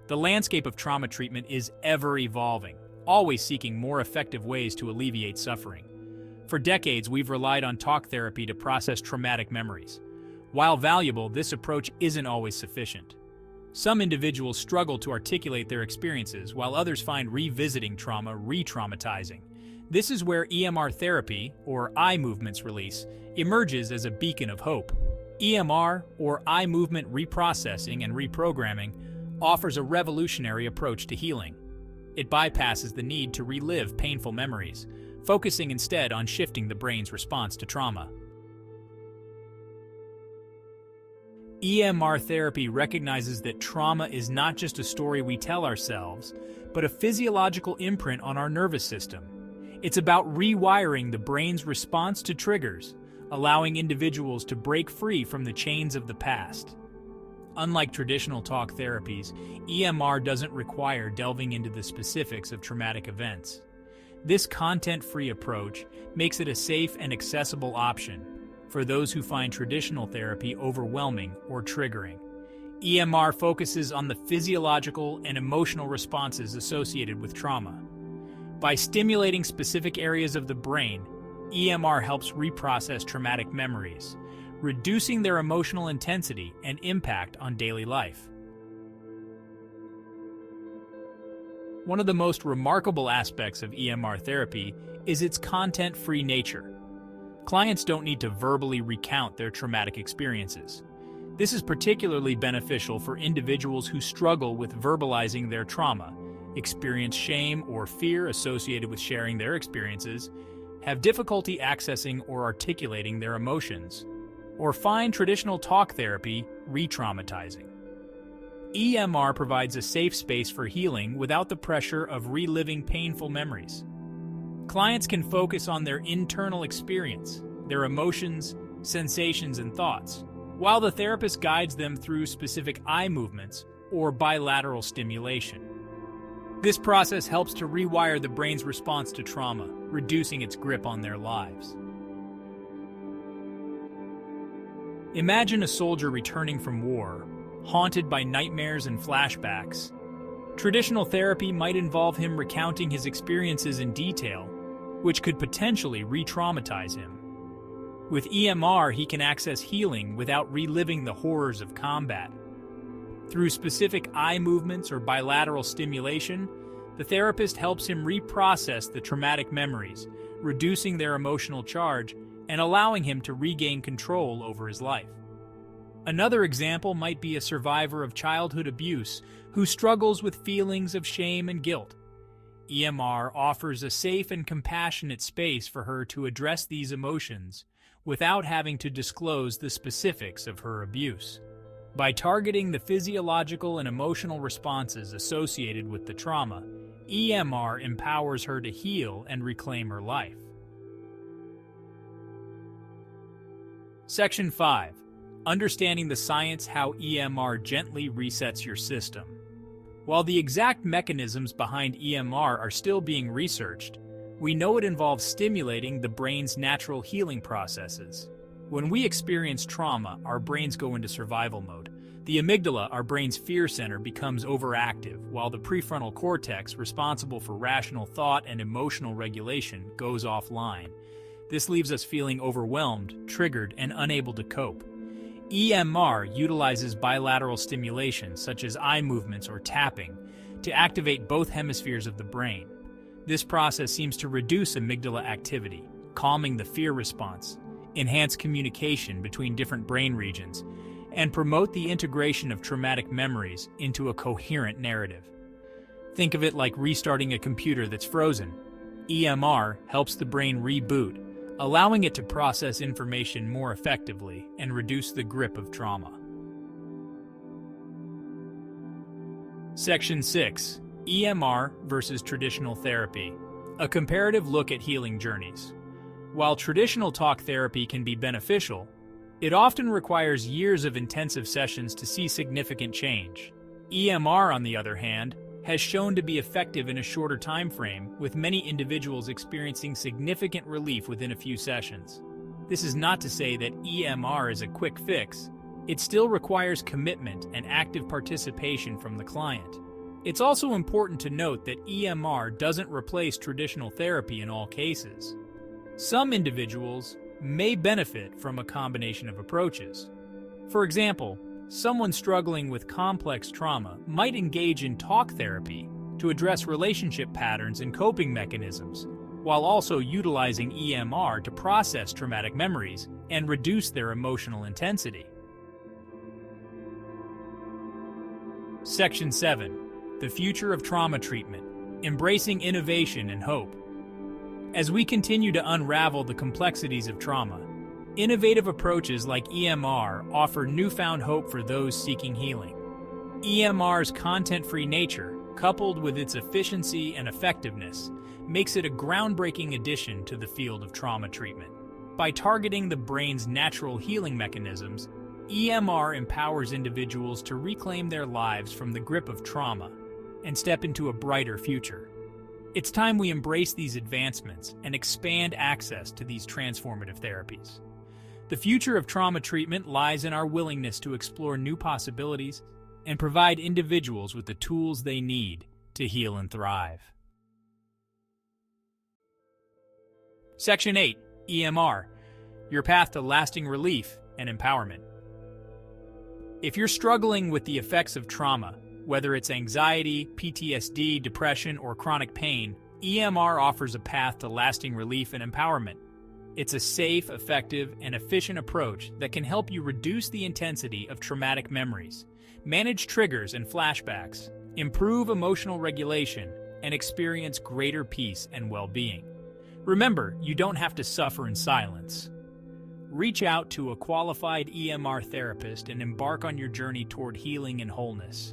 The landscape of trauma treatment is ever evolving, always seeking more effective ways to alleviate suffering. For decades, we've relied on talk therapy to process traumatic memories. While valuable, this approach isn't always sufficient. Some individuals struggle to articulate their experiences, while others find revisiting trauma re-traumatizing. This is where EMR therapy, or eye movements release, emerges as a beacon of hope. EMR, or eye movement reprocessing and reprogramming, offers a revolutionary approach to healing. It bypasses the need to relive painful memories, focusing instead on shifting the brain's response to trauma. EMR therapy recognizes that trauma is not just a story we tell ourselves, but a physiological imprint on our nervous system. It's about rewiring the brain's response to triggers, allowing individuals to break free from the chains of the past. Unlike traditional talk therapies, EMR doesn't require delving into the specifics of traumatic events. This content-free approach makes it a safe and accessible option for those who find traditional therapy overwhelming or triggering. EMR focuses on the physiological and emotional responses associated with trauma. By stimulating specific areas of the brain, EMR helps reprocess traumatic memories, reducing their emotional intensity and impact on daily life. One of the most remarkable aspects of EMR therapy is its content-free nature. Clients don't need to verbally recount their traumatic experiences. This is particularly beneficial for individuals who struggle with verbalizing their trauma, experience shame or fear associated with sharing their experiences, have difficulty accessing or articulating their emotions, or find traditional talk therapy re-traumatizing. EMR provides a safe space for healing without the pressure of reliving painful memories. Clients can focus on their internal experience, their emotions, sensations, and thoughts, while the therapist guides them through specific eye movements or bilateral stimulation. This process helps to rewire the brain's response to trauma, reducing its grip on their lives. Imagine a soldier returning from war, haunted by nightmares and flashbacks. Traditional therapy might involve him recounting his experiences in detail, which could potentially re-traumatize him. With EMR, he can access healing without reliving the horrors of combat. Through specific eye movements or bilateral stimulation, the therapist helps him reprocess the traumatic memories, reducing their emotional charge and allowing him to regain control over his life. Another example might be a survivor of childhood abuse who struggles with feelings of shame and guilt. EMR offers a safe and compassionate space for her to address these emotions without having to disclose the specifics of her abuse. By targeting the physiological and emotional responses associated with the trauma, EMR empowers her to heal and reclaim her life. Section 5. Understanding the science how EMR gently resets your system. While the exact mechanisms behind EMR are still being researched, we know it involves stimulating the brain's natural healing processes. When we experience trauma, our brains go into survival mode. The amygdala, our brain's fear center, becomes overactive, while the prefrontal cortex, responsible for rational thought and emotional regulation, goes offline. This leaves us feeling overwhelmed, triggered, and unable to cope. EMR utilizes bilateral stimulation, such as eye movements or tapping, to activate both hemispheres of the brain. This process seems to reduce amygdala activity, calming the fear response, enhance communication between different brain regions, and promote the integration of traumatic memories into a coherent narrative. Think of it like restarting a computer that's frozen. EMR helps the brain reboot, allowing it to process information more effectively and reduce the grip of trauma. Section 6. EMR versus traditional therapy. A comparative look at healing journeys. While traditional talk therapy can be beneficial, it often requires years of intensive sessions to see significant change. EMR, on the other hand, has shown to be effective in a shorter time frame, with many individuals experiencing significant relief within a few sessions. This is not to say that EMR is a quick fix. It still requires commitment and active participation from the client. It's also important to note that EMR doesn't replace traditional therapy in all cases. Some individuals may benefit from a combination of approaches. For example, someone struggling with complex trauma might engage in talk therapy to address relationship patterns and coping mechanisms, while also utilizing EMR to process traumatic memories and reduce their emotional intensity. Section 7. The Future of Trauma Treatment: Embracing Innovation and Hope. As we continue to unravel the complexities of trauma, innovative approaches like EMR offer newfound hope for those seeking healing. EMR's content-free nature, coupled with its efficiency and effectiveness, makes it a groundbreaking addition to the field of trauma treatment. By targeting the brain's natural healing mechanisms, EMR empowers individuals to reclaim their lives from the grip of trauma and step into a brighter future. It's time we embrace these advancements and expand access to these transformative therapies. The future of trauma treatment lies in our willingness to explore new possibilities and provide individuals with the tools they need to heal and thrive. Section 8. EMR: Your Path to Lasting Relief and Empowerment. If you're struggling with the effects of trauma, whether it's anxiety, PTSD, depression, or chronic pain, EMR offers a path to lasting relief and empowerment. It's a safe, effective, and efficient approach that can help you reduce the intensity of traumatic memories, manage triggers and flashbacks, improve emotional regulation, and experience greater peace and well-being. Remember, you don't have to suffer in silence. Reach out to a qualified EMR therapist and embark on your journey toward healing and wholeness.